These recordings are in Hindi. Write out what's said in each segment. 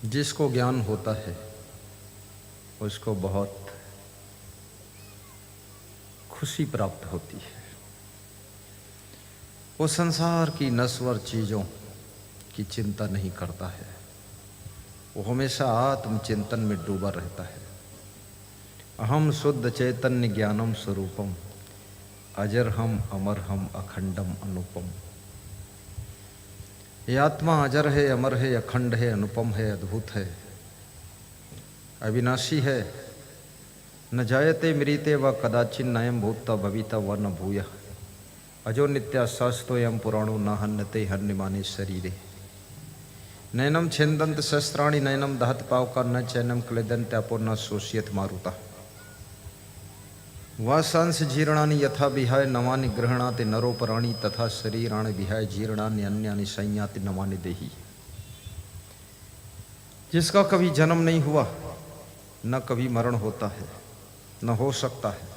जिसको ज्ञान होता है उसको बहुत खुशी प्राप्त होती है। वो संसार की नश्वर चीज़ों की चिंता नहीं करता है, वो हमेशा आत्मचिंतन में डूबा रहता है। अहम शुद्ध चैतन्य ज्ञानम स्वरूपम अजर हम अमर हम अखंडम अनुपम। ये आत्मा अजर है, अमर है, अखंड है, अनुपम है, अद्भुत है, अविनाशी है। न जायते मृते व कदाचिन नयम भूता भविता व न भूय अजो नित्या शास्त्रोयम पुराणो न हन्यते हन्यमाने शरीरे। नैनम छेन्दंत शस्त्राणि नैनम दहत पावका न चैनम क्लेदंत्यापो न शोष्यत मारुता वासांस जीर्णानि यथा विहाय नवानि गृह्णाति नरोपराणि तथा शरीराणि विहाय जीर्णानि अन्यानि संयाति नवानि देहि। जिसका कभी जन्म नहीं हुआ, न कभी मरण होता है, न हो सकता है,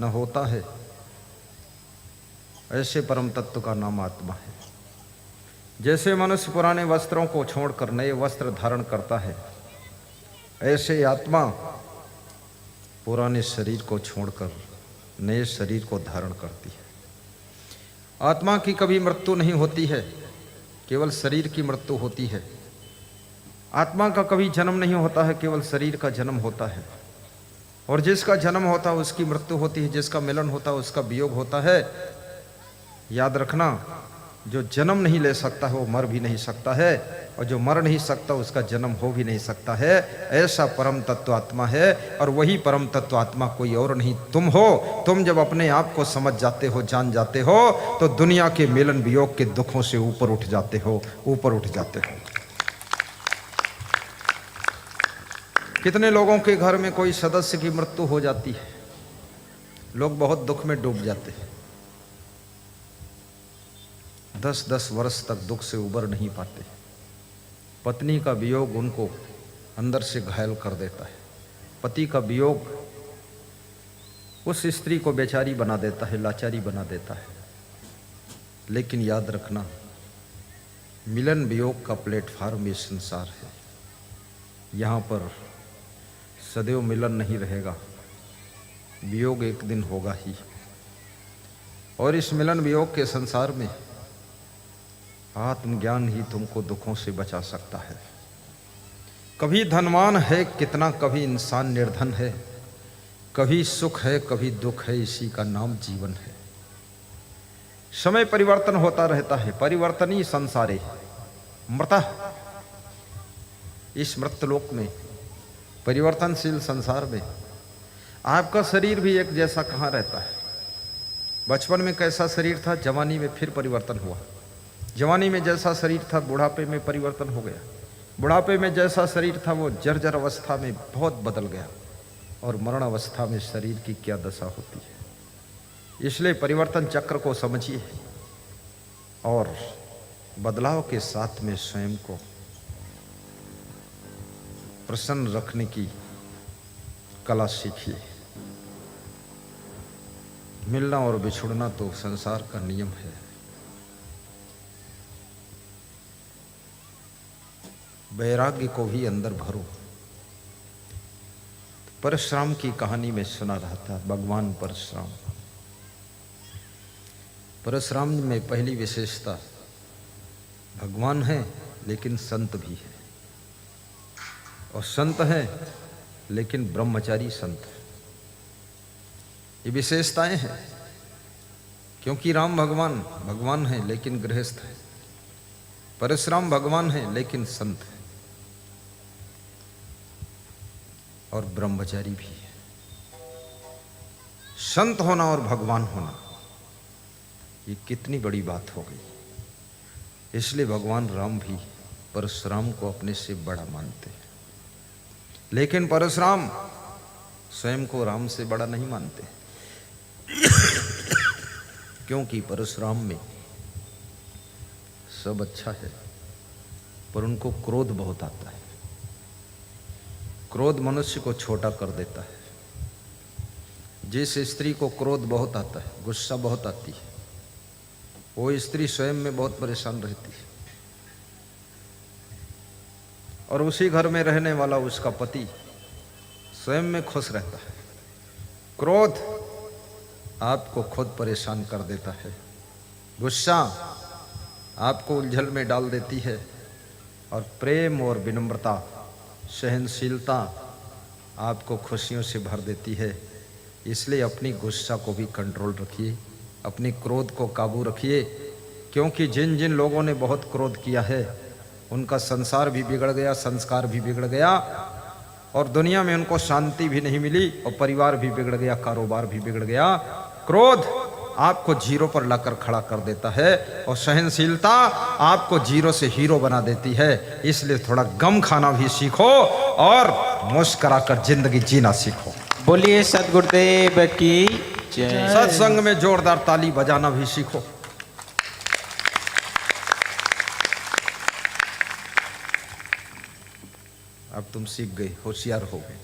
न होता है, ऐसे परम तत्व का नाम आत्मा है। जैसे मनुष्य पुराने वस्त्रों को छोड़कर नए वस्त्र धारण करता है, ऐसे आत्मा पुराने शरीर को छोड़कर नए शरीर को धारण करती है। आत्मा की कभी मृत्यु नहीं होती है, केवल शरीर की मृत्यु होती है। आत्मा का कभी जन्म नहीं होता है, केवल शरीर का जन्म होता है। और जिसका जन्म होता है उसकी मृत्यु होती है, जिसका मिलन होता है उसका वियोग होता है। याद रखना, जो जन्म नहीं ले सकता है वो मर भी नहीं सकता है, और जो मर नहीं सकता उसका जन्म हो भी नहीं सकता है। ऐसा परम तत्व आत्मा है, और वही परम तत्व आत्मा कोई और नहीं तुम हो। तुम जब अपने आप को समझ जाते हो, जान जाते हो, तो दुनिया के मिलन वियोग के दुखों से ऊपर उठ जाते हो, ऊपर उठ जाते हो। कितने लोगों के घर में कोई सदस्य की मृत्यु हो जाती है, लोग बहुत दुख में डूब जाते हैं, 10-10 वर्ष तक दुख से उबर नहीं पाते। पत्नी का वियोग उनको अंदर से घायल कर देता है, पति का वियोग उस स्त्री को बेचारी बना देता है, लाचारी बना देता है। लेकिन याद रखना, मिलन वियोग का प्लेटफार्म ये संसार है। यहाँ पर सदैव मिलन नहीं रहेगा, वियोग एक दिन होगा ही। और इस मिलन वियोग के संसार में आत्मज्ञान ही तुमको दुखों से बचा सकता है। कभी धनवान है कितना, कभी इंसान निर्धन है, कभी सुख है कभी दुख है, इसी का नाम जीवन है। समय परिवर्तन होता रहता है, परिवर्तनी संसारे मृता। इस मृतलोक में, परिवर्तनशील संसार में आपका शरीर भी एक जैसा कहाँ रहता है। बचपन में कैसा शरीर था, जवानी में फिर परिवर्तन हुआ। जवानी में जैसा शरीर था बुढ़ापे में परिवर्तन हो गया, बुढ़ापे में जैसा शरीर था वो जर्जर अवस्था में बहुत बदल गया। और मरण अवस्था में शरीर की क्या दशा होती है। इसलिए परिवर्तन चक्र को समझिए और बदलाव के साथ में स्वयं को प्रसन्न रखने की कला सीखिए। मिलना और बिछुड़ना तो संसार का नियम है। वैराग्य को भी अंदर भरो। परशुराम की कहानी में सुना रहा था, भगवान परशुराम। परशुराम में पहली विशेषता, भगवान है लेकिन संत भी है। और संत है लेकिन ब्रह्मचारी संत है। ये विशेषताएं हैं, क्योंकि राम भगवान भगवान है लेकिन गृहस्थ है, परशुराम भगवान है लेकिन संत है, और ब्रह्मचारी भी है। संत होना और भगवान होना, ये कितनी बड़ी बात हो गई। इसलिए भगवान राम भी परशुराम को अपने से बड़ा मानते हैं। लेकिन परशुराम स्वयं को राम से बड़ा नहीं मानते, क्योंकि परशुराम में सब अच्छा है, पर उनको क्रोध बहुत आता है। क्रोध मनुष्य को छोटा कर देता है। जिस स्त्री को क्रोध बहुत आता है, गुस्सा बहुत आती है, वो स्त्री स्वयं में बहुत परेशान रहती है। और उसी घर में रहने वाला उसका पति स्वयं में खुश रहता है। क्रोध आपको खुद परेशान कर देता है, गुस्सा आपको उलझन में डाल देती है, और प्रेम और विनम्रता, सहनशीलता आपको खुशियों से भर देती है। इसलिए अपनी गुस्सा को भी कंट्रोल रखिए, अपनी क्रोध को काबू रखिए, क्योंकि जिन जिन लोगों ने बहुत क्रोध किया है उनका संसार भी बिगड़ गया, संस्कार भी बिगड़ गया, और दुनिया में उनको शांति भी नहीं मिली, और परिवार भी बिगड़ गया, कारोबार भी बिगड़ गया। क्रोध आपको जीरो पर लाकर खड़ा कर देता है, और सहनशीलता आपको जीरो से हीरो बना देती है। इसलिए थोड़ा गम खाना भी सीखो और मुस्कुराकर जिंदगी जीना सीखो। बोलिए सद्गुरुदेव की जय। सत्संग में जोरदार ताली बजाना भी सीखो। अब तुम सीख गए, होशियार हो गए।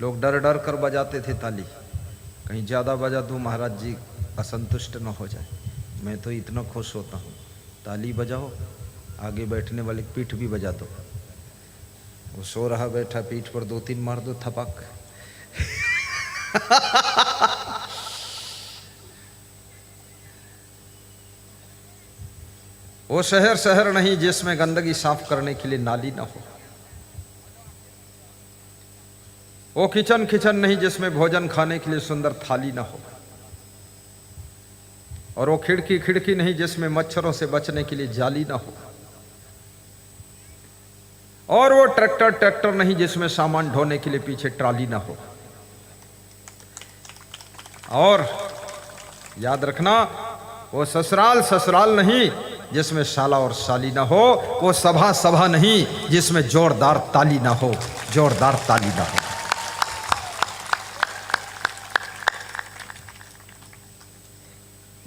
लोग डर डर कर बजाते थे ताली, कहीं ज़्यादा बजा दूँ महाराज जी असंतुष्ट न हो जाए। मैं तो इतना खुश होता हूँ, ताली बजाओ, आगे बैठने वाले पीठ भी बजा दो। वो सो रहा बैठा, पीठ पर 2-3 मार दो थपक। वो शहर शहर नहीं जिसमें गंदगी साफ करने के लिए नाली ना हो। वो किचन किचन नहीं जिसमें भोजन खाने के लिए सुंदर थाली ना हो। और वो खिड़की खिड़की नहीं जिसमें मच्छरों से बचने के लिए जाली ना हो। और वो ट्रैक्टर ट्रैक्टर नहीं जिसमें सामान ढोने के लिए पीछे ट्राली ना हो। और याद रखना, वो ससुराल ससुराल नहीं जिसमें साला और साली ना हो। वो सभा सभा नहीं जिसमें जोरदार ताली ना हो, जोरदार ताली ना हो।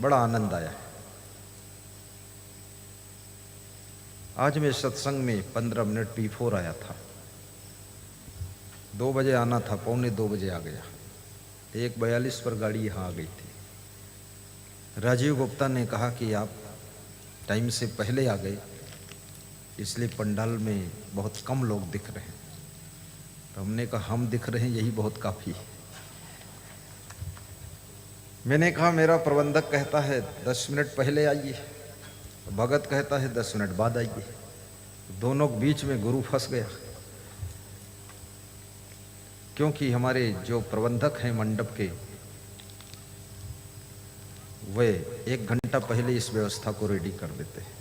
बड़ा आनंद आया। आज मैं सत्संग में 15 मिनट बिफोर आया था। 2 बजे आना था, 1:45 बजे आ गया। 1:42 पर गाड़ी यहाँ आ गई थी। राजीव गुप्ता ने कहा कि आप टाइम से पहले आ गए, इसलिए पंडाल में बहुत कम लोग दिख रहे हैं। तो हमने कहा हम दिख रहे हैं यही बहुत काफ़ी है। मैंने कहा मेरा प्रबंधक कहता है 10 मिनट पहले आइए, भगत कहता है 10 मिनट बाद आइए। दोनों के बीच में गुरु फंस गया, क्योंकि हमारे जो प्रबंधक हैं मंडप के, वे 1 घंटा पहले इस व्यवस्था को रेडी कर देते हैं।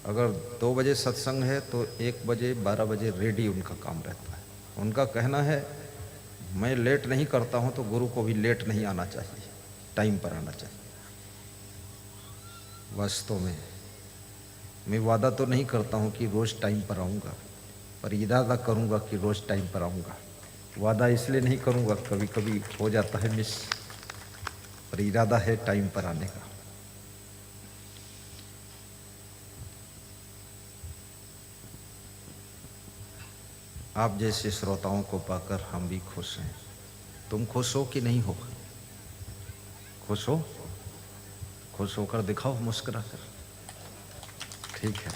अगर 2 बजे सत्संग है तो 1 बजे 12 बजे रेडी उनका काम रहता है। उनका कहना है मैं लेट नहीं करता हूं तो गुरु को भी लेट नहीं आना चाहिए, टाइम पर आना चाहिए। वास्तव में मैं वादा तो नहीं करता हूं कि रोज़ टाइम पर आऊँगा, पर इरादा करूँगा कि रोज़ टाइम पर आऊँगा। वादा इसलिए नहीं करूँगा, कभी कभी हो जाता है मिस, पर इरादा है टाइम पर आने का। आप जैसे श्रोताओं को पाकर हम भी खुश हैं। तुम खुश हो कि नहीं हो? खुश हो? खुश होकर दिखाओ मुस्कुरा कर। ठीक है।